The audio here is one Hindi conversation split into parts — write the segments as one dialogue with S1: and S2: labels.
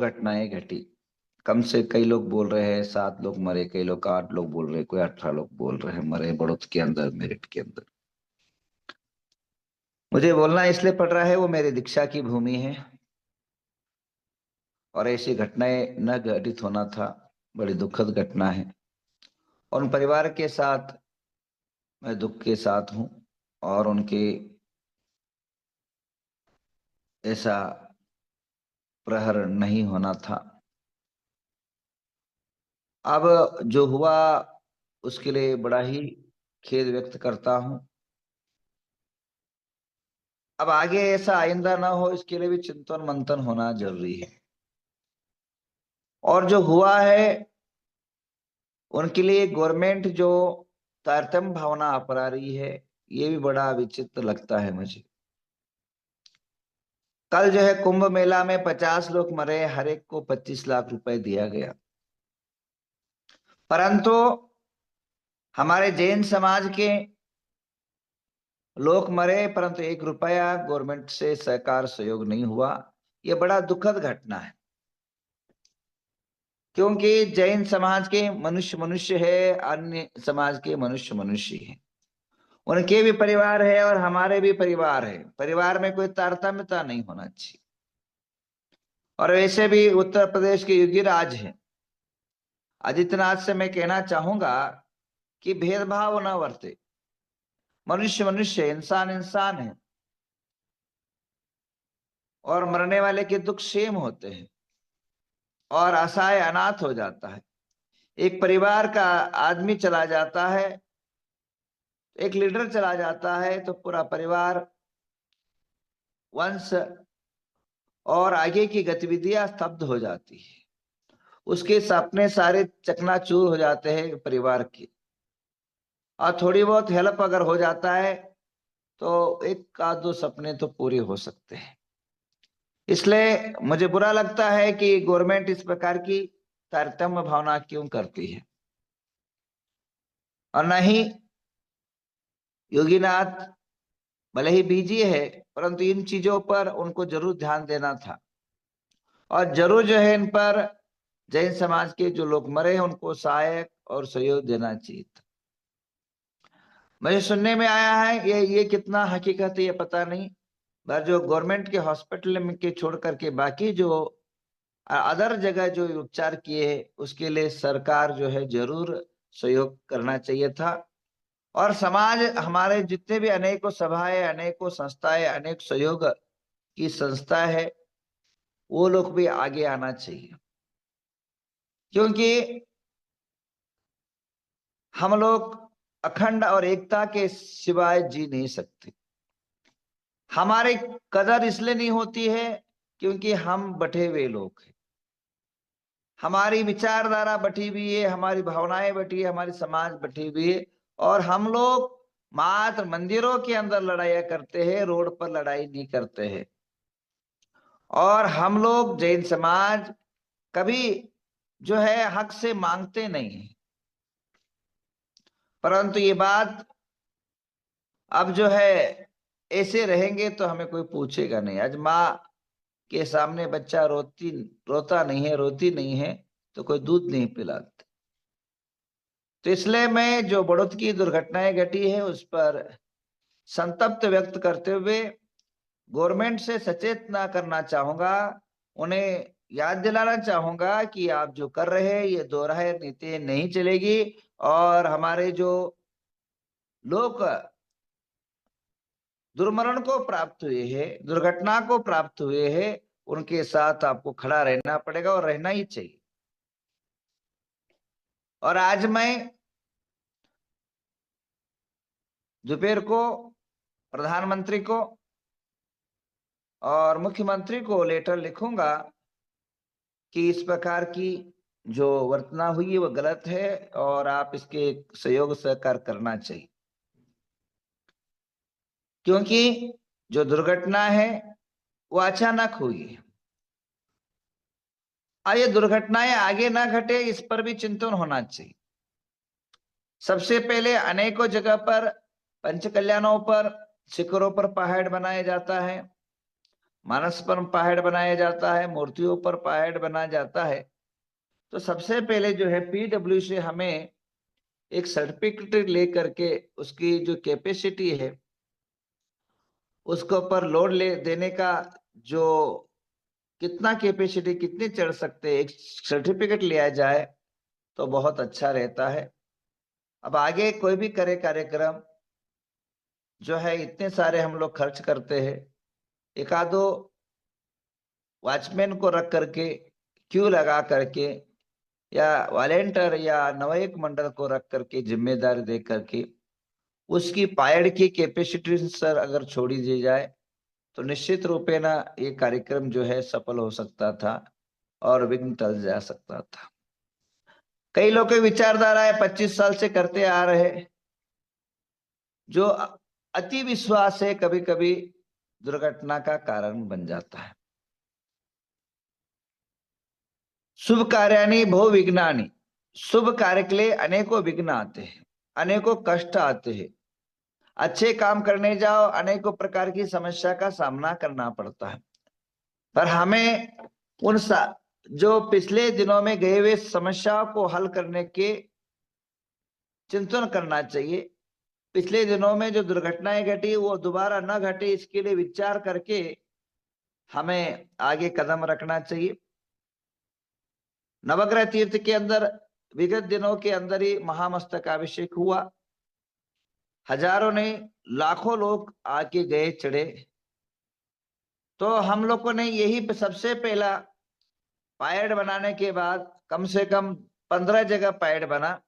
S1: दुर्घटनाएं घटी। कम से कई लोग बोल रहे हैं 7 लोग मरे, कई लोग 8 लोग बोल रहे हैं, कोई 18 लोग बोल रहे हैं मरे बड़ौत के अंदर, मेरठ के अंदर। मुझे बोलना इसलिए पड़ रहा है, वो मेरी दीक्षा की भूमि है और ऐसी घटनाएं न घटित होना था। बड़ी दुखद घटना है और उन परिवार के साथ मैं दुख के साथ हूं और उनके ऐसा प्रहर नहीं होना था। अब जो हुआ उसके लिए बड़ा ही खेद व्यक्त करता हूं। अब आगे ऐसा आइंदा ना हो इसके लिए भी चिंतन मंथन होना जरूरी है। और जो हुआ है उनके लिए गवर्नमेंट जो तारतम्य भावना अपना रही है, ये भी बड़ा विचित्र लगता है मुझे। कल जो है कुंभ मेला में 50 लोग मरे, हर एक को 25 लाख रुपए दिया गया, परंतु हमारे जैन समाज के लोग मरे परंतु 1 रुपया गवर्नमेंट से सरकार सहयोग नहीं हुआ। यह बड़ा दुखद घटना है, क्योंकि जैन समाज के मनुष्य मनुष्य है, अन्य समाज के मनुष्य मनुष्य है। उनके भी परिवार है और हमारे भी परिवार है, परिवार में कोई तारतम्यता नहीं होना चाहिए। और वैसे भी उत्तर प्रदेश के योगी राज है, आदित्यनाथ से मैं कहना चाहूंगा कि भेदभाव न बरते। मनुष्य मनुष्य, इंसान इंसान है और मरने वाले के दुख सेम होते हैं और असहाय अनाथ हो जाता है। एक परिवार का आदमी चला जाता है, एक लीडर चला जाता है तो पूरा परिवार, वंश और आगे की गतिविधियां स्तब्ध हो जाती है। उसके सपने सारे चकनाचूर हो जाते हैं परिवार के। और थोड़ी बहुत हेल्प अगर हो जाता है तो एक आध दो सपने तो पूरे हो सकते हैं। इसलिए मुझे बुरा लगता है कि गवर्नमेंट इस प्रकार की तारतम्य भावना क्यों करती है। और न ही योगीनाथ भले ही बीजी है परंतु इन चीजों पर उनको जरूर ध्यान देना था और जरूर जो है इन पर जैन समाज के जो लोग मरे हैं उनको सहायक और सहयोग देना चाहिए था। मुझे सुनने में आया है, ये कितना हकीकत है ये पता नहीं, पर जो गवर्नमेंट के हॉस्पिटल में के छोड़ करके बाकी जो अदर जगह जो उपचार किए उसके लिए सरकार जो है जरूर सहयोग करना चाहिए था। और समाज, हमारे जितने भी अनेकों सभाएं, अनेकों संस्थाएं, अनेक सहयोग की संस्था है, वो लोग भी आगे आना चाहिए, क्योंकि हम लोग अखंड और एकता के सिवाय जी नहीं सकते। हमारी कदर इसलिए नहीं होती है क्योंकि हम बटे हुए लोग हैं, हमारी विचारधारा बटी हुई है, हमारी भावनाएं बटी है, हमारी समाज बटी हुई है और हम लोग मात्र मंदिरों के अंदर लड़ाइयां करते हैं, रोड पर लड़ाई नहीं करते हैं। और हम लोग जैन समाज कभी जो है हक से मांगते नहीं है, परंतु ये बात अब जो है ऐसे रहेंगे तो हमें कोई पूछेगा नहीं। आज माँ के सामने बच्चा रोता नहीं है, रोती नहीं है तो कोई दूध नहीं पिलाते। तो इसलिए मैं जो बड़ौत की दुर्घटनाएं घटी है उस पर संतप्त व्यक्त करते हुए गवर्नमेंट से सचेत ना करना चाहूंगा, उन्हें याद दिलाना चाहूंगा कि आप जो कर रहे हैं ये दोहराए नीति नहीं चलेगी। और हमारे जो लोग दुर्मरण को प्राप्त हुए हैं, दुर्घटना को प्राप्त हुए हैं, उनके साथ आपको खड़ा रहना पड़ेगा और रहना ही चाहिए। और आज मैं दोपहर को प्रधानमंत्री को और मुख्यमंत्री को लेटर लिखूंगा कि इस प्रकार की जो वर्तना हुई है वो गलत है और आप इसके सहयोग सहकार करना चाहिए, क्योंकि जो दुर्घटना है वो अचानक हुई है। और ये दुर्घटनाएं आगे ना घटे इस पर भी चिंतन होना चाहिए। सबसे पहले अनेकों जगह पर पंच कल्याणों पर शिखरों पर पहाड़ बनाया जाता है, मानस पर पहाड़ बनाया जाता है, मूर्तियों पर पहाड़ बनाया जाता है। तो सबसे पहले जो है पीडब्ल्यू से हमें एक सर्टिफिकेट लेकर के उसकी जो कैपेसिटी है उसके ऊपर लोड ले देने का, जो कितना कैपेसिटी कितने चढ़ सकते हैं, एक सर्टिफिकेट लिया जाए तो बहुत अच्छा रहता है। अब आगे कोई भी करे कार्यक्रम जो है, इतने सारे हम लोग खर्च करते हैं, एक आधो वॉचमैन को रख करके, क्यू लगा करके, या वॉलेंटियर या नवयक मंडल को रख करके जिम्मेदारी दे करके उसकी पायड़ की कैपेसिटी सर अगर छोड़ी दी जाए तो निश्चित रूपे ना ये कार्यक्रम जो है सफल हो सकता था और विघ्न टल जा सकता था। कई लोग की विचारधारा है 25 साल से करते आ रहे, जो अति विश्वास है कभी कभी दुर्घटना का कारण बन जाता है। शुभ कार्यानि बहु विघ्नानि, शुभ कार्य के लिए अनेकों विघ्न आते हैं, अनेकों कष्ट आते हैं। अच्छे काम करने जाओ अनेकों प्रकार की समस्या का सामना करना पड़ता है, पर हमें उन जो पिछले दिनों में गए हुए समस्याओं को हल करने के चिंतन करना चाहिए। पिछले दिनों में जो दुर्घटनाएं घटी वो दोबारा न घटे, इसके लिए विचार करके हमें आगे कदम रखना चाहिए। नवग्रह तीर्थ के अंदर विगत दिनों के अंदर ही महामस्तकाभिषेक हुआ, हजारों नहीं लाखों लोग आके गए चढ़े। तो हम लोगों ने यही सबसे पहला पायड़ बनाने के बाद कम से कम 15 जगह पायड़ बना,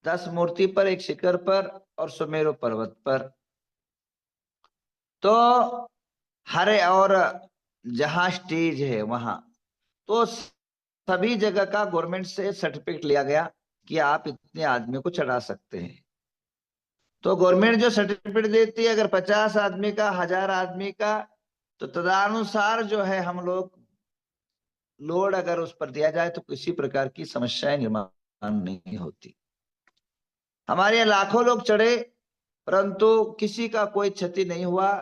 S1: 10 मूर्ति पर, एक शिखर पर और सुमेरु पर्वत पर। तो हर और जहां स्टेज है वहां तो सभी जगह का गवर्नमेंट से सर्टिफिकेट लिया गया कि आप इतने आदमी को चढ़ा सकते हैं। तो गवर्नमेंट जो सर्टिफिकेट देती है, अगर 50 आदमी का, 1000 आदमी का, तो तदनुसार जो है हम लोग लोड अगर उस पर दिया जाए तो किसी प्रकार की समस्याएं निर्माण नहीं होती। हमारे यहाँ लाखों लोग चढ़े परंतु किसी का कोई क्षति नहीं हुआ।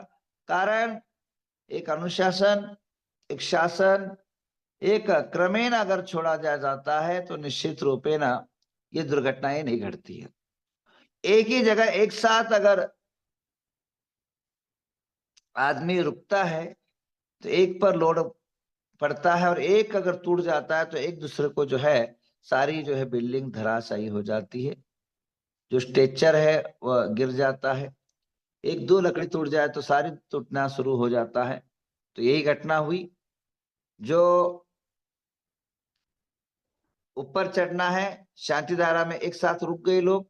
S1: कारण एक अनुशासन, एक शासन, एक क्रमेण अगर छोड़ा जा जाता है तो निश्चित रूपे ना ये दुर्घटनाएं नहीं घटती है। एक ही जगह एक साथ अगर आदमी रुकता है तो एक पर लोड पड़ता है, और एक अगर टूट जाता है तो एक दूसरे को जो है सारी जो है बिल्डिंग धराशायी हो जाती है, जो स्ट्रेचर है वह गिर जाता है, एक दो लकड़ी टूट जाए तो सारी टूटना शुरू हो जाता है। तो यही घटना हुई। जो ऊपर चढ़ना है शांति धारा में एक साथ रुक गए लोग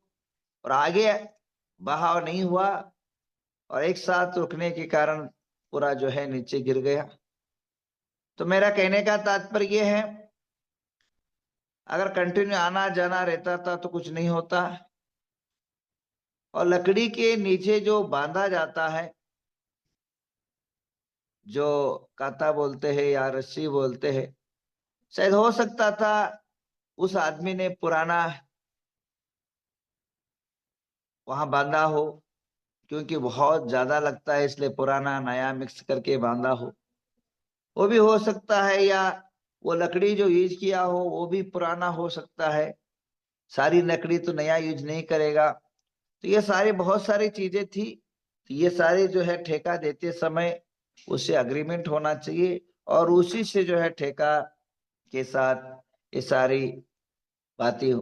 S1: और आगे बहाव नहीं हुआ, और एक साथ रुकने के कारण पूरा जो है नीचे गिर गया। तो मेरा कहने का तात्पर्य यह है, अगर कंटिन्यू आना जाना रहता था तो कुछ नहीं होता। और लकड़ी के नीचे जो बांधा जाता है, जो काता बोलते हैं या रस्सी बोलते हैं, शायद हो सकता था उस आदमी ने पुराना वहां बांधा हो, क्योंकि बहुत ज्यादा लगता है इसलिए पुराना नया मिक्स करके बांधा हो। वो भी हो सकता है, या वो लकड़ी जो यूज किया हो वो भी पुराना हो सकता है, सारी लकड़ी तो नया यूज नहीं करेगा। तो ये सारी बहुत सारी चीजें थी। तो ये सारे जो है ठेका देते समय उससे अग्रीमेंट होना चाहिए, और उसी से जो है ठेका के साथ ये सारी बातें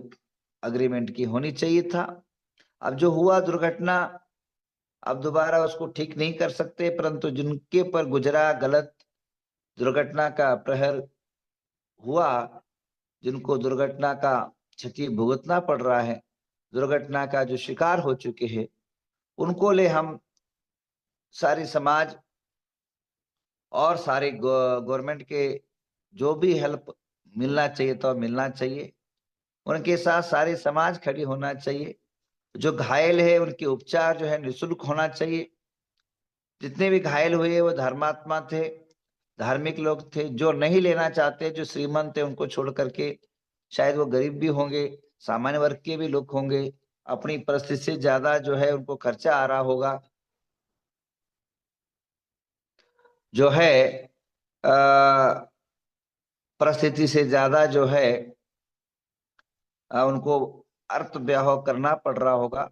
S1: अग्रीमेंट की होनी चाहिए था। अब जो हुआ दुर्घटना, अब दोबारा उसको ठीक नहीं कर सकते, परंतु जिनके पर गुजरा गलत दुर्घटना का प्रहर हुआ, जिनको दुर्घटना का क्षति भुगतना पड़ रहा है, दुर्घटना का जो शिकार हो चुके हैं, उनको ले हम सारी समाज और सारे गवर्नमेंट के जो भी हेल्प मिलना चाहिए तो मिलना चाहिए, उनके साथ सारे समाज खड़ी होना चाहिए। जो घायल है उनके उपचार जो है निःशुल्क होना चाहिए। जितने भी घायल हुए वो धर्मात्मा थे, धार्मिक लोग थे, जो नहीं लेना चाहते, जो श्रीमंत थे उनको छोड़ करके, शायद वो गरीब भी होंगे, सामान्य वर्ग के भी लोग होंगे, अपनी परिस्थिति से ज्यादा जो है उनको खर्चा आ रहा होगा। जो है परिस्थिति से ज्यादा जो है उनको अर्थव्यय करना पड़ रहा होगा।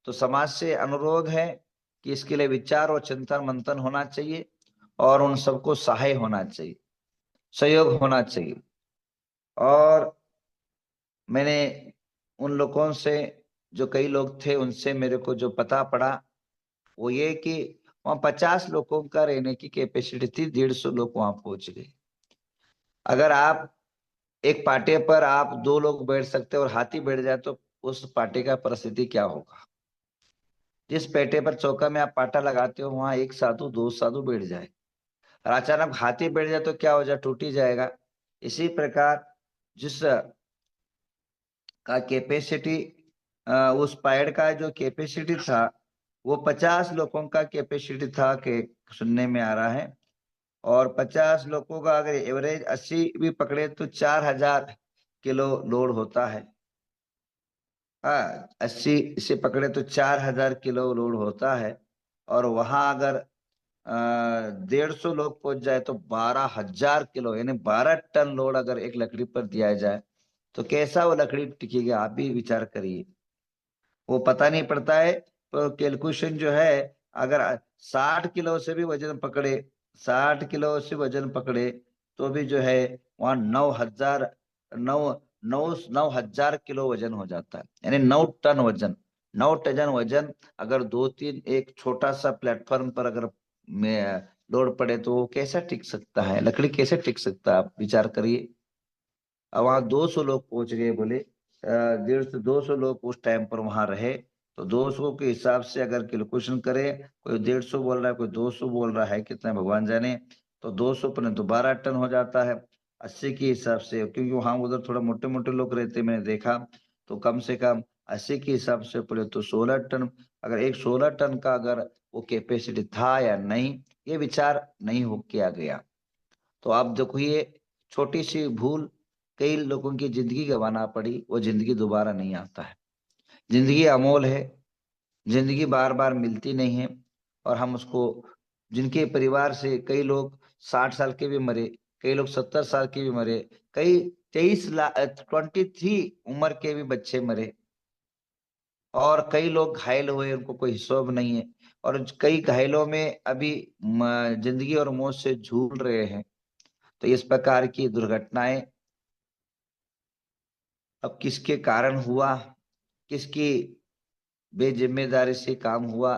S1: तो समाज से अनुरोध है कि इसके लिए विचार और चिंतन मंथन होना चाहिए और उन सबको सहाय होना चाहिए, सहयोग होना चाहिए। और मैंने उन लोगों से, जो कई लोग थे, उनसे मेरे को जो पता पड़ा वो ये कि वहाँ 50 लोगों का रहने की कैपेसिटी थी, 150 लोग वहां पहुंच गए। अगर आप एक पाटे पर आप 2 लोग बैठ सकते और हाथी बैठ जाए तो उस पाटे का परिस्थिति क्या होगा। जिस पेटे पर चौका में आप पाटा लगाते हो वहां एक साधु 2 साधु बैठ जाए और अचानक हाथी बैठ जाए तो क्या हो जाए, टूट ही जाएगा। इसी प्रकार जिस का कैपेसिटी, उस पैड का जो कैपेसिटी था वो 50 लोगों का कैपेसिटी था कि सुनने में आ रहा है। और 50 लोगों का अगर एवरेज 80 भी पकड़े तो 4000 किलो लोड होता है। हाँ, 80 से पकड़े तो 4000 किलो लोड होता है। और वहां अगर 150 लोग पहुंच जाए तो 12,000 किलो यानी 12 टन लोड अगर एक लकड़ी पर दिया जाए तो कैसा वो लकड़ी टिकेगी, आप भी विचार करिए। वो पता नहीं पड़ता है। तो कैलकुलेशन जो है, अगर 60 किलो से भी वजन पकड़े, 60 किलो से वजन पकड़े तो भी जो है वहां 9,000, नौ नौ 9,000 किलो वजन हो जाता है, यानी 9 टन वजन। 9 टन वजन अगर 2-3 एक छोटा सा प्लेटफॉर्म पर अगर में लोड पड़े तो वो कैसा टिक सकता है, लकड़ी कैसे टिक सकता है, आप विचार करिए। अब वहां 200 लोग पहुंच गए बोले, 150 200 लोग उस टाइम पर वहां रहे। तो 200 के हिसाब से अगर कैलकुलेशन करें, कोई 150 बोल रहा है, कोई 200 बोल रहा है, कितना भगवान जाने। तो 200 पर तो 12 टन हो जाता है। 80 के हिसाब से, क्योंकि वहां उधर थोड़ा मोटे मोटे लोग रहते मैंने देखा, तो कम से कम 80 के हिसाब से पड़े तो 16 टन। अगर एक 16 टन का अगर वो कैपेसिटी था या नहीं, ये विचार नहीं हो किया गया। तो आप देखिए, छोटी सी भूल कई लोगों की जिंदगी गंवाना पड़ी, वो जिंदगी दोबारा नहीं आता है। जिंदगी अमोल है, जिंदगी बार बार मिलती नहीं है। और हम उसको, जिनके परिवार से कई लोग 60 साल के भी मरे, कई लोग 70 साल के भी मरे, कई 23 उम्र के भी बच्चे मरे, और कई लोग घायल हुए, उनको कोई हिसाब नहीं है। और कई घायलों में अभी जिंदगी और मौत से झूल रहे हैं। तो इस प्रकार की दुर्घटनाएं अब किसके कारण हुआ, किसकी बेजिम्मेदारी से काम हुआ,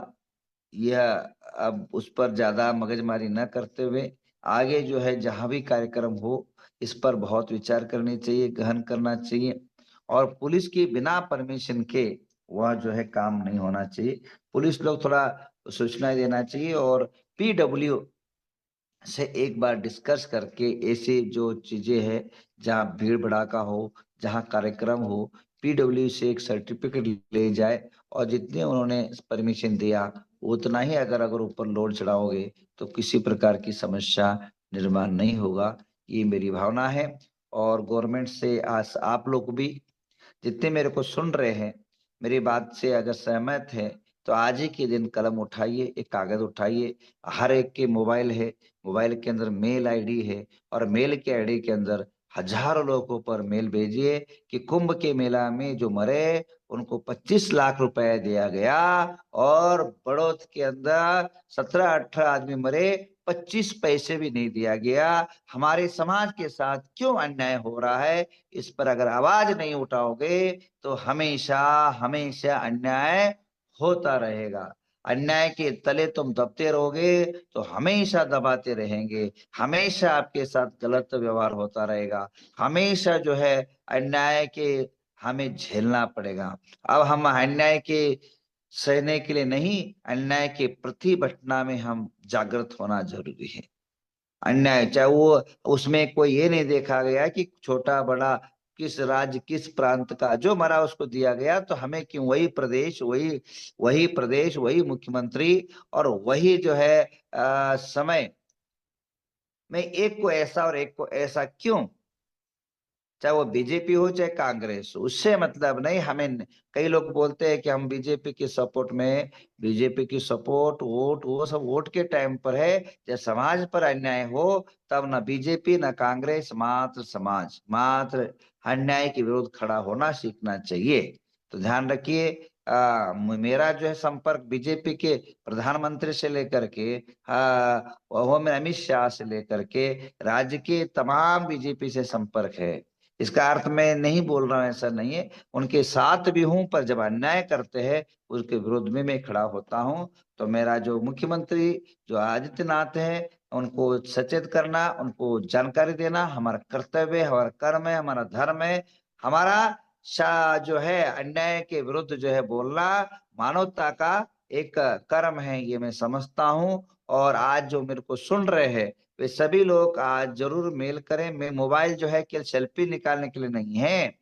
S1: यह अब उस पर ज्यादा मगजमारी न करते हुए आगे जो है जहां भी कार्यक्रम हो, इस पर बहुत विचार करनी चाहिए, गहन करना चाहिए। और पुलिस की बिना परमिशन के वह जो है काम नहीं होना चाहिए। पुलिस लोग थोड़ा सूचना देना चाहिए, और पीडब्ल्यू से एक बार डिस्कस करके ऐसे जो चीजें हैं, जहाँ भीड़ भड़ाका हो, जहाँ कार्यक्रम हो, पीडब्ल्यू से एक सर्टिफिकेट ले जाए। और जितने उन्होंने परमिशन दिया उतना ही अगर अगर ऊपर लोड चढ़ाओगे तो किसी प्रकार की समस्या निर्माण नहीं होगा। ये मेरी भावना है। और गवर्नमेंट से आज आप लोग भी जितने मेरे को सुन रहे हैं, मेरी बात से अगर सहमत है तो आज ही के दिन कलम उठाइए, एक कागज उठाइए। हर एक के मोबाइल है, मोबाइल के अंदर मेल आईडी है, और मेल के आईडी के अंदर हजारों लोगों पर मेल भेजिए कि कुंभ के मेला में जो मरे उनको 25 लाख रुपए दिया गया, और बड़ौत के अंदर 17-18 आदमी मरे, 25 पैसे भी नहीं दिया गया। हमारे समाज के साथ क्यों अन्याय हो रहा है, इस पर अगर आवाज नहीं उठाओगे तो हमेशा हमेशा अन्याय होता रहेगा। अन्याय के तले तुम दबते रहोगे तो हमेशा दबाते रहेंगे, हमेशा आपके साथ गलत व्यवहार होता रहेगा, हमेशा जो है अन्याय के हमें झेलना पड़ेगा। अब हम अन्याय के सहने के लिए नहीं, अन्याय के प्रति घटना में हम जागृत होना जरूरी है। अन्याय चाहे वो, उसमें कोई ये नहीं देखा गया कि छोटा बड़ा, किस राज्य किस प्रांत का, जो मरा उसको दिया गया, तो हमें क्यों वही प्रदेश, वही मुख्यमंत्री, और वही जो है समय में एक को ऐसा और एक को ऐसा क्यों। चाहे वो बीजेपी हो चाहे कांग्रेस हो, उससे मतलब नहीं हमें। कई लोग बोलते हैं कि हम बीजेपी के सपोर्ट में, बीजेपी की सपोर्ट वोट वो सब वोट के टाइम पर है, जब समाज पर अन्याय हो तब ना बीजेपी ना कांग्रेस, मात्र समाज, मात्र अन्याय के विरुद्ध खड़ा होना सीखना चाहिए। तो ध्यान रखिए, मेरा जो है संपर्क बीजेपी के प्रधानमंत्री से लेकर के होम अमित शाह से लेकर के राज्य के तमाम बीजेपी से संपर्क है। इसका अर्थ मैं नहीं बोल रहा हूं ऐसा नहीं है, उनके साथ भी हूं, पर जब अन्याय करते हैं उसके विरोध में मैं खड़ा होता हूं। तो मेरा जो मुख्यमंत्री जो आदित्यनाथ है, उनको सचेत करना, उनको जानकारी देना हमारा कर्तव्य है, हमारा कर्म है, हमारा धर्म है। हमारा जो है अन्याय के विरुद्ध जो है बोलना मानवता का एक कर्म है, ये मैं समझता हूं। और आज जो मेरे को सुन रहे हैं वे सभी लोग आज जरूर मेल करें। मैं मोबाइल जो है केवल सेल्फी निकालने के लिए नहीं है,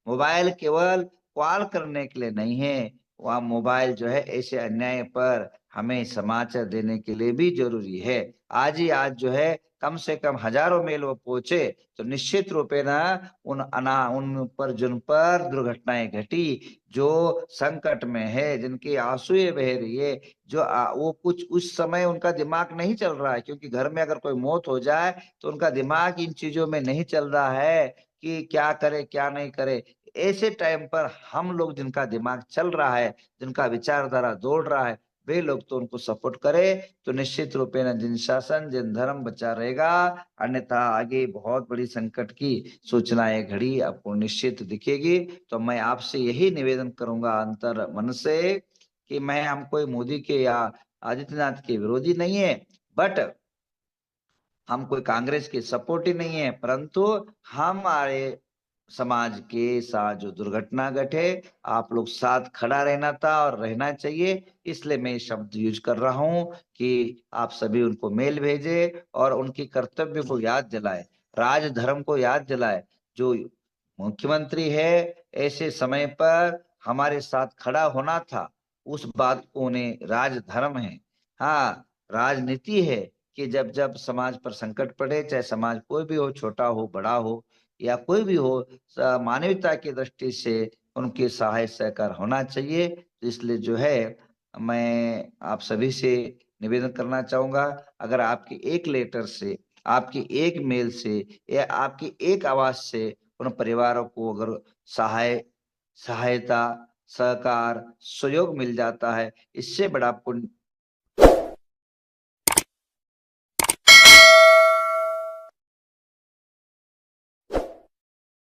S1: मोबाइल केवल कॉल करने के लिए नहीं है, वह मोबाइल जो है ऐसे अन्याय पर हमें समाचार देने के लिए भी जरूरी है। आज ही आज जो है कम से कम हजारों मेल वो पहुंचे तो निश्चित रूपे ना उन पर जिन पर दुर्घटनाएं घटी, जो संकट में है, जिनकी आंसुएं बह रही है, जो वो कुछ उस समय उनका दिमाग नहीं चल रहा है, क्योंकि घर में अगर कोई मौत हो जाए तो उनका दिमाग इन चीजों में नहीं चल रहा है कि क्या करे क्या नहीं करे। ऐसे टाइम पर हम लोग जिनका दिमाग चल रहा है, जिनका विचारधारा दौड़ रहा है, वे लोग तो उनको सपोर्ट करे तो निश्चित रूपे न जिन शासन जिन धर्म बचा रहेगा। अन्यथा आगे बहुत बड़ी संकट की सूचनाएं घड़ी आपको निश्चित दिखेगी। तो मैं आपसे यही निवेदन करूंगा अंतर मन से कि मैं हम कोई मोदी के या आदित्यनाथ के विरोधी नहीं है, बट हम कोई कांग्रेस के सपोर्ट ही नहीं है, परंतु हमारे समाज के साथ जो दुर्घटना घटे, आप लोग साथ खड़ा रहना था और रहना चाहिए। इसलिए मैं शब्द यूज कर रहा हूं कि आप सभी उनको मेल भेजे और उनके कर्तव्य को याद दिलाए, राज धर्म को याद दिलाए। जो मुख्यमंत्री है ऐसे समय पर हमारे साथ खड़ा होना था, उस बात को उन्हें राज धर्म है। हाँ, राजनीति है कि जब जब समाज पर संकट पड़े, चाहे समाज कोई भी हो, छोटा हो बड़ा हो या कोई भी हो, मानवता की दृष्टि से उनके सहाय सहकार होना चाहिए। तो इसलिए जो है मैं आप सभी से निवेदन करना चाहूंगा, अगर आपकी एक लेटर से, आपकी एक मेल से या आपकी एक आवाज से उन परिवारों को अगर सहायता, सहकार, सहयोग मिल जाता है, इससे बड़ा पुण्य